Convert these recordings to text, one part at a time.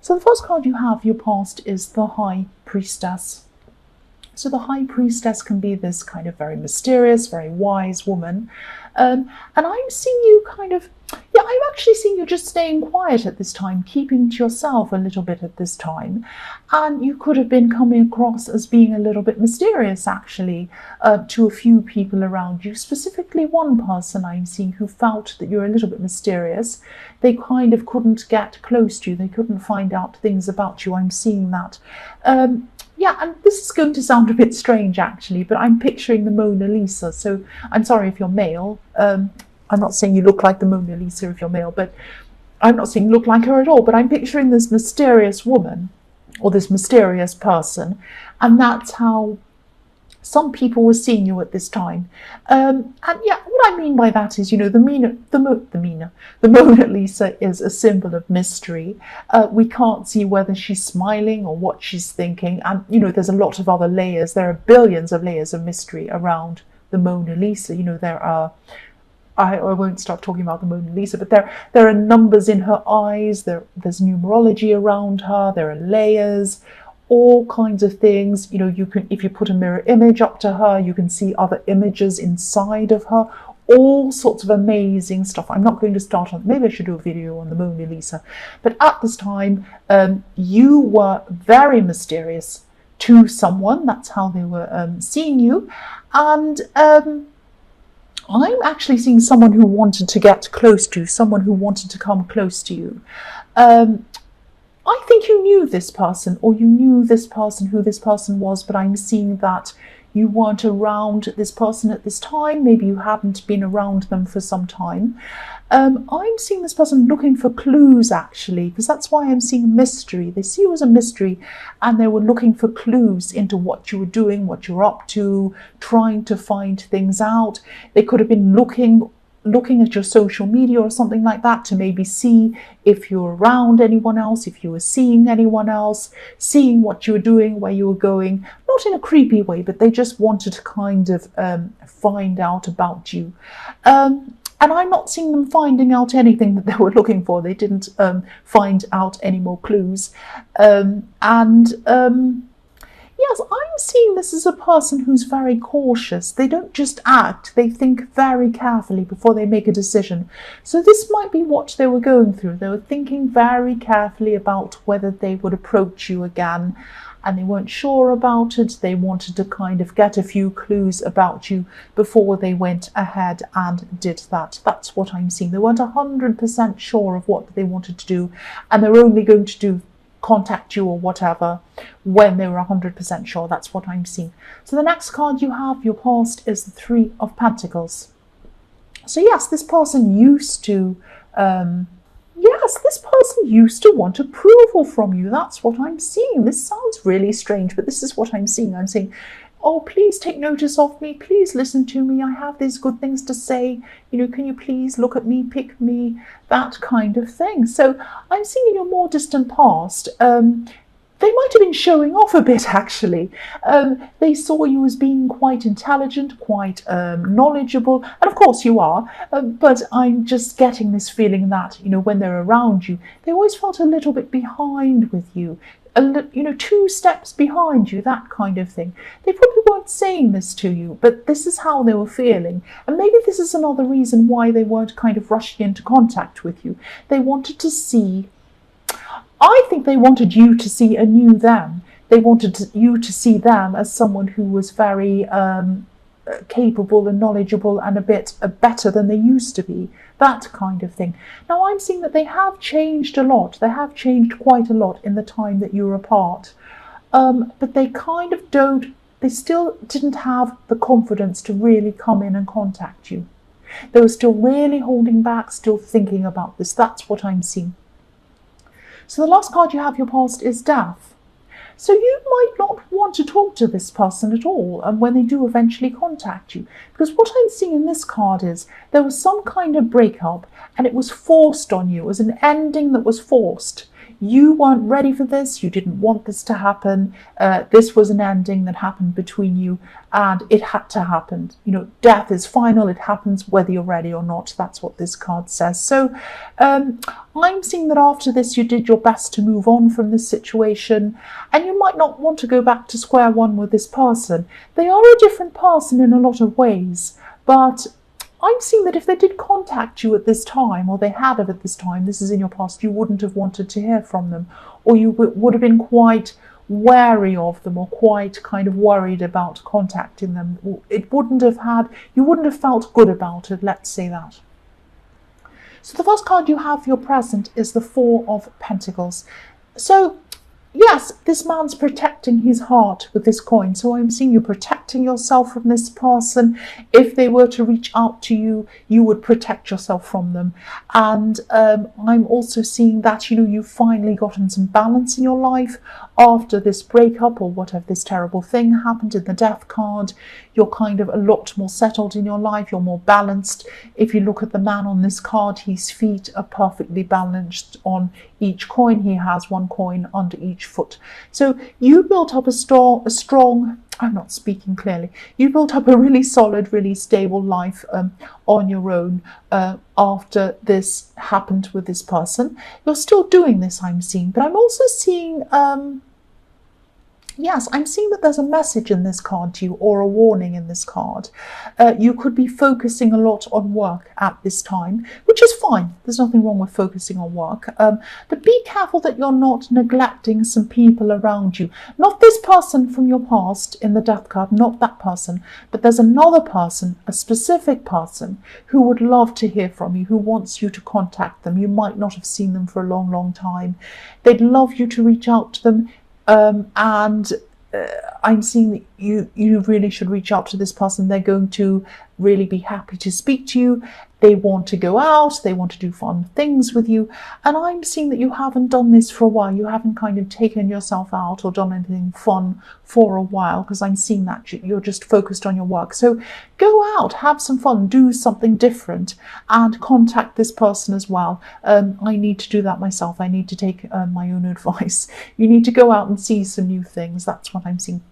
So the first card you have, your past, is the High Priestess. So the High Priestess can be this kind of very mysterious, very wise woman. And I'm seeing you I'm actually seeing you just staying quiet at this time, keeping to yourself a little bit at this time. And you could have been coming across as being a little bit mysterious, actually, to a few people around you. Specifically one person I'm seeing who felt that you're a little bit mysterious. They kind of couldn't get close to you. They couldn't find out things about you. I'm seeing that. Yeah, and this is going to sound a bit strange, actually, but I'm picturing the Mona Lisa. So I'm sorry if you're male. I'm not saying you look like the Mona Lisa if you're male, but I'm not saying you look like her at all. But I'm picturing this mysterious woman or this mysterious person. And that's how some people were seeing you at this time. And yeah, what I mean by that is, the Mona Lisa is a symbol of mystery. We can't see whether she's smiling or what she's thinking. And, there's a lot of other layers. There are billions of layers of mystery around the Mona Lisa. There are, I won't start talking about the Mona Lisa, but there are numbers in her eyes. There's numerology around her. There are layers, all kinds of things. You can, if you put a mirror image up to her, you can see other images inside of her, all sorts of amazing stuff. I'm not going to start on, maybe I should do a video on the Mona Lisa, but at this time, you were very mysterious to someone. That's how they were seeing you. And I'm actually seeing someone who wanted to get close to you, someone who wanted to come close to you. I think you knew this person, or you knew this person, who this person was, but I'm seeing that you weren't around this person at this time. Maybe you hadn't been around them for some time. I'm seeing this person looking for clues, actually, because that's why I'm seeing mystery. They see you as a mystery, and they were looking for clues into what you were doing, what you're up to, trying to find things out. They could have been looking at your social media or something like that to maybe see if you're around anyone else, if you were seeing anyone else, seeing what you were doing, where you were going, not in a creepy way, but they just wanted to kind of find out about you. And I'm not seeing them finding out anything that they were looking for. They didn't find out any more clues. Yes, I'm seeing this as a person who's very cautious. They don't just act, they think very carefully before they make a decision. So this might be what they were going through. They were thinking very carefully about whether they would approach you again, and they weren't sure about it. They wanted to kind of get a few clues about you before they went ahead and did that. That's what I'm seeing. They weren't 100% sure of what they wanted to do, and they're only going to contact you or whatever when they were 100% sure. That's what I'm seeing. So the next card you have, your past, is the Three of Pentacles. So yes, this person used to want approval from you. That's what I'm seeing. This sounds really strange, but this is what I'm seeing. I'm saying, oh, please take notice of me. Please listen to me. I have these good things to say. Can you please look at me, pick me, that kind of thing. So I'm seeing in your more distant past, they might have been showing off a bit, actually. They saw you as being quite intelligent, quite knowledgeable, and of course you are, but I'm just getting this feeling that, when they're around you, they always felt a little bit behind with you. 2 steps behind you, that kind of thing. They probably weren't saying this to you, but this is how they were feeling. And maybe this is another reason why they weren't kind of rushing into contact with you. They wanted to see, I think they wanted you to see a new them. They wanted you to see them as someone who was very capable and knowledgeable and a bit better than they used to be, that kind of thing. Now I'm seeing that they have changed a lot. They have changed quite a lot in the time that you're apart, but they kind of they still didn't have the confidence to really come in and contact you. They were still really holding back, still thinking about this. That's what I'm seeing. So the last card you have, your past, is Death. So you might not want to talk to this person at all, and when they do eventually contact you, because what I'm seeing in this card is there was some kind of breakup and it was forced on you. It was an ending that was forced. you weren't ready for this, you didn't want this to happen, this was an ending that happened between you, and it had to happen. You know, death is final, it happens whether you're ready or not. That's what this card says. So I'm seeing that after this you did your best to move on from this situation, and you might not want to go back to square one with this person. They are a different person in a lot of ways, but I'm seeing that if they did contact you at this time, or they had at this time, this is in your past, you wouldn't have wanted to hear from them, or you would have been quite wary of them, or quite kind of worried about contacting them. You wouldn't have felt good about it, let's say that. So the first card you have for your present is the Four of Pentacles. So yes, this man's protecting his heart with this coin. So I'm seeing you protecting yourself from this person. If they were to reach out to you, you would protect yourself from them. And I'm also seeing that, you know, you've finally gotten some balance in your life after this breakup, or whatever this terrible thing happened in the Death card. You're kind of a lot more settled in your life. You're more balanced. If you look at the man on this card, his feet are perfectly balanced on each coin. He has one coin under each foot. So you built up a strong, I'm not speaking clearly, you built up a really solid, really stable life on your own after this happened with this person. You're still doing this, I'm seeing, but I'm also seeing yes, I'm seeing that there's a message in this card to you, or a warning in this card. You could be focusing a lot on work at this time, which is fine. There's nothing wrong with focusing on work. But be careful that you're not neglecting some people around you. Not this person from your past in the Death card, not that person, but there's another person, a specific person, who would love to hear from you, who wants you to contact them. You might not have seen them for a long, long time. They'd love you to reach out to them. And I'm seeing that you really should reach out to this person. They're going to really be happy to speak to you. They want to go out, they want to do fun things with you. And I'm seeing that you haven't done this for a while. You haven't kind of taken yourself out or done anything fun for a while, because I'm seeing that you're just focused on your work. So go out, have some fun, do something different, and contact this person as well. I need to do that myself. I need to take my own advice. You need to go out and see some new things. That's what I'm seeing.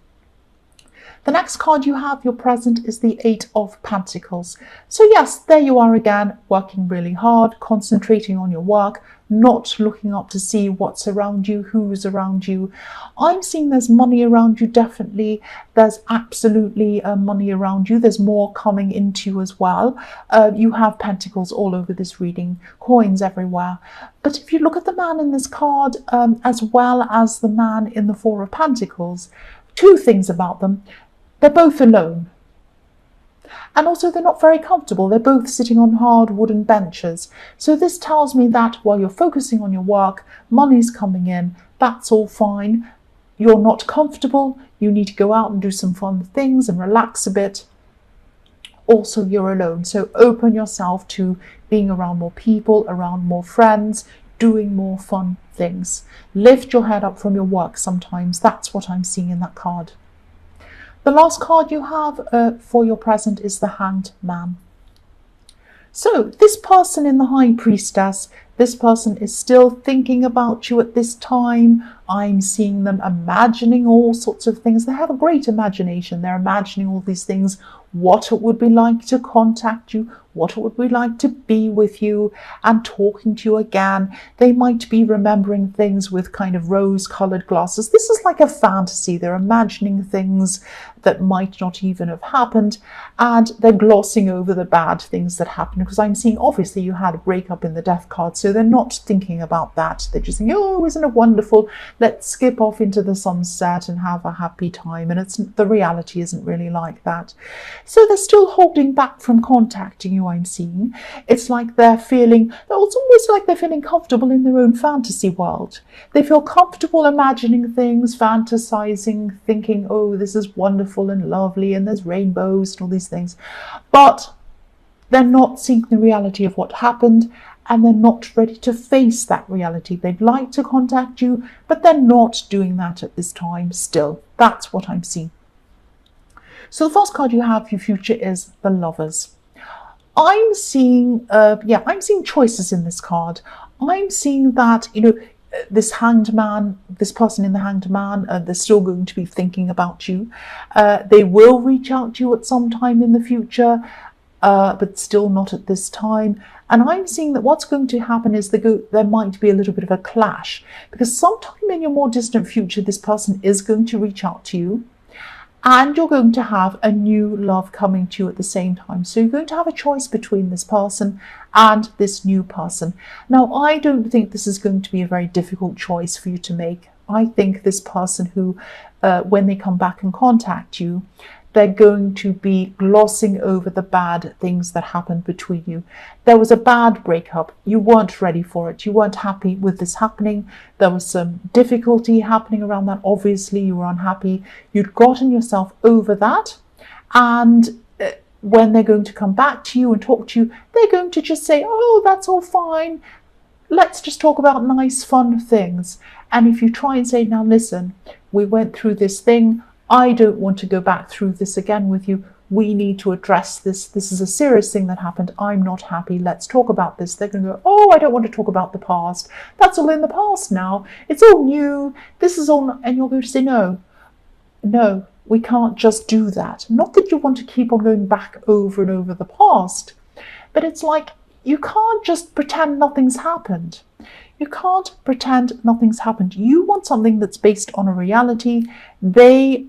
The next card you have, your present, is the Eight of Pentacles. So yes, there you are again, working really hard, concentrating on your work, not looking up to see what's around you, who's around you. I'm seeing there's money around you, definitely. There's absolutely money around you. There's more coming into you as well. You have pentacles all over this reading, coins everywhere. But if you look at the man in this card, as well as the man in the Four of Pentacles, two things about them. They're both alone. And also they're not very comfortable. They're both sitting on hard wooden benches. So this tells me that while you're focusing on your work, money's coming in, that's all fine. You're not comfortable. You need to go out and do some fun things and relax a bit. Also, you're alone. So open yourself to being around more people, around more friends, doing more fun things. Lift your head up from your work sometimes. That's what I'm seeing in that card. The last card you have for your present is the Hanged Man. So this person in the High Priestess, this person is still thinking about you at this time. I'm seeing them imagining all sorts of things. They have a great imagination. They're imagining all these things, what it would be like to contact you, what it would be like to be with you and talking to you again. They might be remembering things with kind of rose-coloured glasses. This is like a fantasy. They're imagining things that might not even have happened, and they're glossing over the bad things that happened, because I'm seeing obviously you had a breakup in the Death card, so they're not thinking about that. They're just thinking, oh, isn't it wonderful? Let's skip off into the sunset and have a happy time. And the reality isn't really like that. So they're still holding back from contacting you, I'm seeing. It's like it's almost like they're feeling comfortable in their own fantasy world. They feel comfortable imagining things, fantasizing, thinking, oh, this is wonderful and lovely and there's rainbows and all these things. But they're not seeing the reality of what happened, and they're not ready to face that reality. They'd like to contact you, but they're not doing that at this time still. That's what I'm seeing. So the first card you have for your future is the Lovers. I'm seeing choices in this card. I'm seeing that, this hanged man, this person in the hanged man, they're still going to be thinking about you. They will reach out to you at some time in the future, but still not at this time. And I'm seeing that what's going to happen is there might be a little bit of a clash, because sometime in your more distant future, this person is going to reach out to you, and you're going to have a new love coming to you at the same time. So you're going to have a choice between this person and this new person. Now, I don't think this is going to be a very difficult choice for you to make. I think this person who, when they come back and contact you, they're going to be glossing over the bad things that happened between you. There was a bad breakup. You weren't ready for it. You weren't happy with this happening. There was some difficulty happening around that. Obviously, you were unhappy. You'd gotten yourself over that. And when they're going to come back to you and talk to you, they're going to just say, oh, that's all fine. Let's just talk about nice, fun things. And if you try and say, now listen, we went through this thing. I don't want to go back through this again with you. We need to address this. This is a serious thing that happened. I'm not happy. Let's talk about this. They're going to go, oh, I don't want to talk about the past. That's all in the past now. It's all new. This is all. And you're going to say, no, we can't just do that. Not that you want to keep on going back over and over the past, but it's like you can't just pretend nothing's happened. You can't pretend nothing's happened. You want something that's based on a reality. They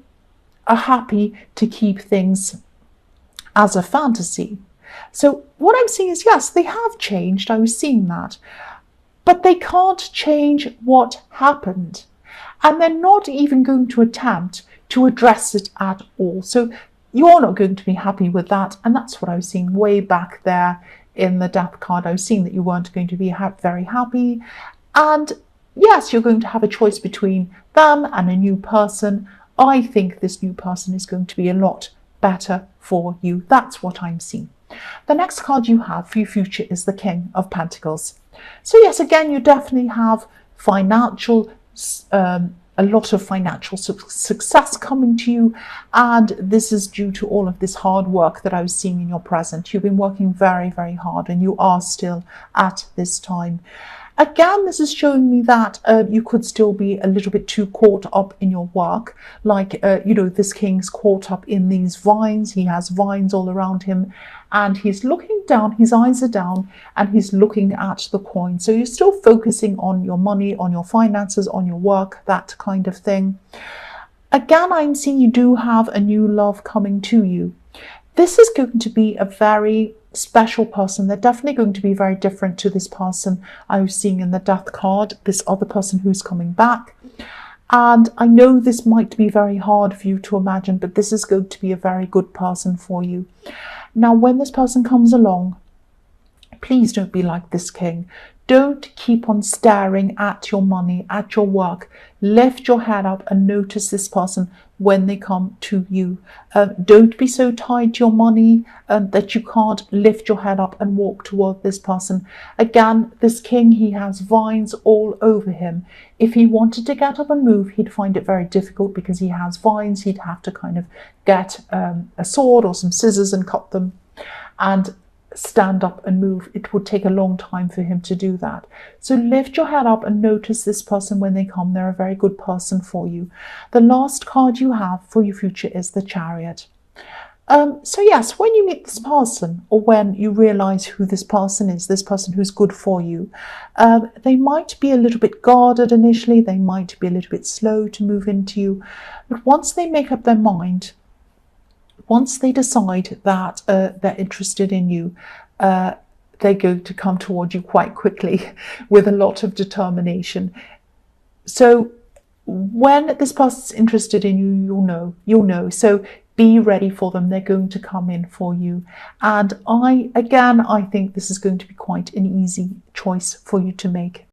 are happy to keep things as a fantasy. So what I'm seeing is, yes, they have changed. I was seeing that. But they can't change what happened. And they're not even going to attempt to address it at all. So you're not going to be happy with that. And that's what I was seeing way back there in the death card. I was seeing that you weren't going to be very happy. And yes, you're going to have a choice between them and a new person. I think this new person is going to be a lot better for you. That's what I'm seeing. The next card you have for your future is the King of Pentacles. So yes, again, you definitely have a lot of financial success coming to you, and this is due to all of this hard work that I was seeing in your present. You've been working very, very hard, and you are still at this time. Again, this is showing me that you could still be a little bit too caught up in your work. Like, this king's caught up in these vines. He has vines all around him, and he's looking down. His eyes are down, and he's looking at the coin. So you're still focusing on your money, on your finances, on your work, that kind of thing. Again, I'm seeing you do have a new love coming to you. This is going to be a very special person. They're definitely going to be very different to this person I was seeing in the death card, this other person who's coming back. And I know this might be very hard for you to imagine, but this is going to be a very good person for you. Now, when this person comes along, please don't be like this king. Don't keep on staring at your money, at your work. Lift your head up and notice this person when they come to you. Don't be so tied to your money that you can't lift your head up and walk toward this person. Again, this king, he has vines all over him. If he wanted to get up and move, he'd find it very difficult because he has vines. He'd have to kind of get a sword or some scissors and cut them and stand up and move. It would take a long time for him to do that. So lift your head up and notice this person when they come. They're a very good person for you. The last card you have for your future is the Chariot. So yes, when you meet this person, or when you realize who this person is, this person who's good for you, they might be a little bit guarded initially. They might be a little bit slow to move into you. But once they make up their mind, once they decide that they're interested in you, they're going to come toward you quite quickly with a lot of determination. So when this person's interested in you, you'll know. So be ready for them. They're going to come in for you. And I think this is going to be quite an easy choice for you to make.